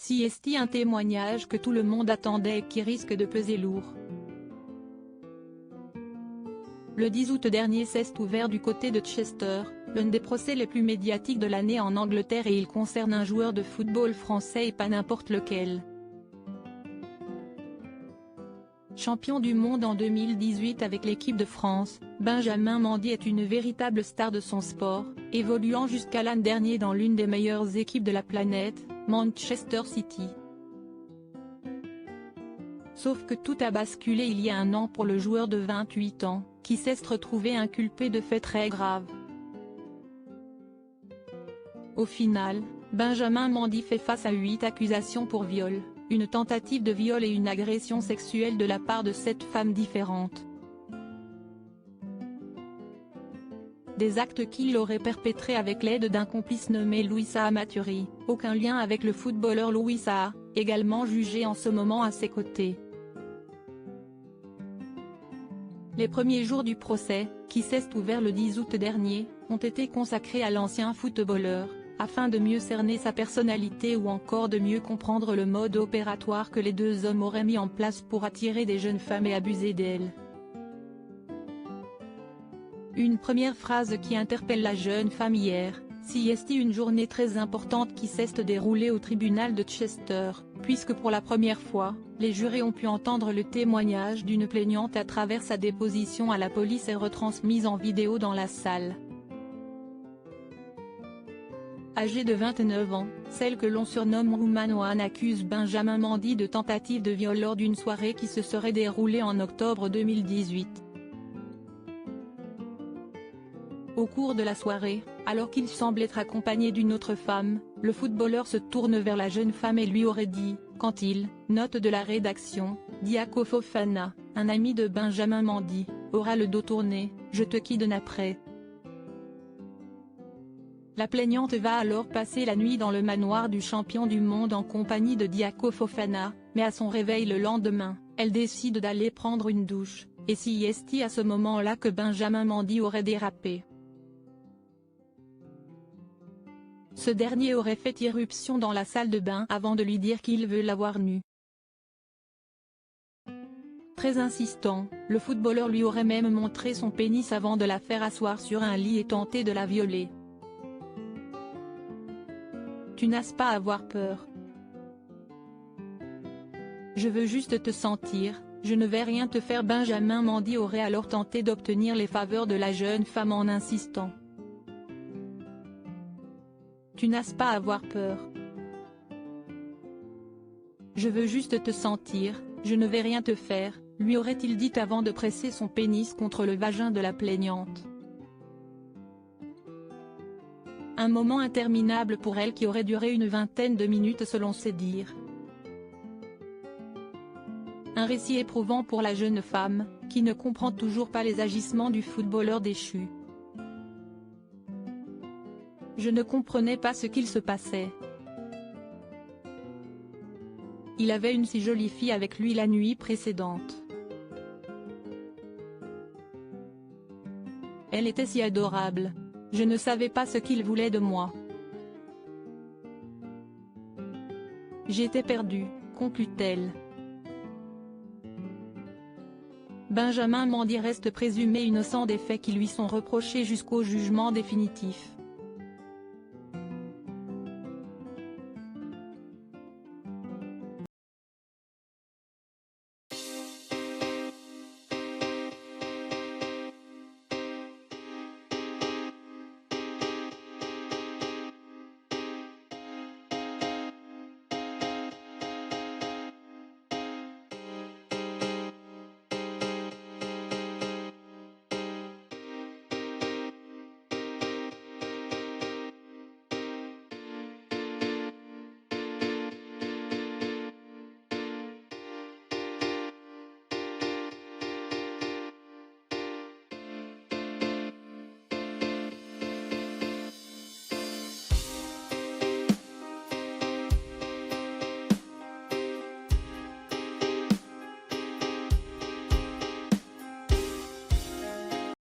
CST, un témoignage que tout le monde attendait et qui risque de peser lourd. Le 10 août dernier s'est ouvert du côté de Chester, l'un des procès les plus médiatiques de l'année en Angleterre, et il concerne un joueur de football français et pas n'importe lequel. Champion du monde en 2018 avec l'équipe de France, Benjamin Mendy est une véritable star de son sport, évoluant jusqu'à l'an dernier dans l'une des meilleures équipes de la planète, Manchester City. Sauf que tout a basculé il y a un an pour le joueur de 28 ans, qui s'est retrouvé inculpé de faits très graves. Au final, Benjamin Mendy fait face à 8 accusations pour viol, une tentative de viol et une agression sexuelle de la part de 7 femmes différentes. Des actes qu'il aurait perpétrés avec l'aide d'un complice nommé Louis Saha Maturi, aucun lien avec le footballeur Louis Saha, également jugé en ce moment à ses côtés. Les premiers jours du procès, qui s'est ouvert le 10 août dernier, ont été consacrés à l'ancien footballeur, afin de mieux cerner sa personnalité ou encore de mieux comprendre le mode opératoire que les deux hommes auraient mis en place pour attirer des jeunes femmes et abuser d'elles. Une première phrase qui interpelle la jeune femme hier: CST, une journée très importante qui s'est déroulée au tribunal de Chester, puisque pour la première fois, les jurés ont pu entendre le témoignage d'une plaignante à travers sa déposition à la police et retransmise en vidéo dans la salle. Âgée de 29 ans, celle que l'on surnomme Woman One accuse Benjamin Mendy de tentative de viol lors d'une soirée qui se serait déroulée en octobre 2018. Au cours de la soirée, alors qu'il semble être accompagné d'une autre femme, le footballeur se tourne vers la jeune femme et lui aurait dit, quand il, note de la rédaction, Diaco Fofana, un ami de Benjamin Mendy, aura le dos tourné, je te quitte après. La plaignante va alors passer la nuit dans le manoir du champion du monde en compagnie de Diaco Fofana, mais à son réveil le lendemain, elle décide d'aller prendre une douche, et CST à ce moment-là que Benjamin Mendy aurait dérapé. Ce dernier aurait fait irruption dans la salle de bain avant de lui dire qu'il veut la voir nue. Très insistant, le footballeur lui aurait même montré son pénis avant de la faire asseoir sur un lit et tenter de la violer. Tu n'as pas à avoir peur. Je veux juste te sentir, je ne vais rien te faire. Benjamin Mendy aurait alors tenté d'obtenir les faveurs de la jeune femme en insistant. Tu n'as pas à avoir peur. Je veux juste te sentir, je ne vais rien te faire, lui aurait-il dit avant de presser son pénis contre le vagin de la plaignante. Un moment interminable pour elle qui aurait duré une vingtaine de minutes selon ses dires. Un récit éprouvant pour la jeune femme, qui ne comprend toujours pas les agissements du footballeur déchu. Je ne comprenais pas ce qu'il se passait. Il avait une si jolie fille avec lui la nuit précédente. Elle était si adorable. Je ne savais pas ce qu'il voulait de moi. J'étais perdue, conclut-elle. Benjamin Mendy reste présumé innocent des faits qui lui sont reprochés jusqu'au jugement définitif.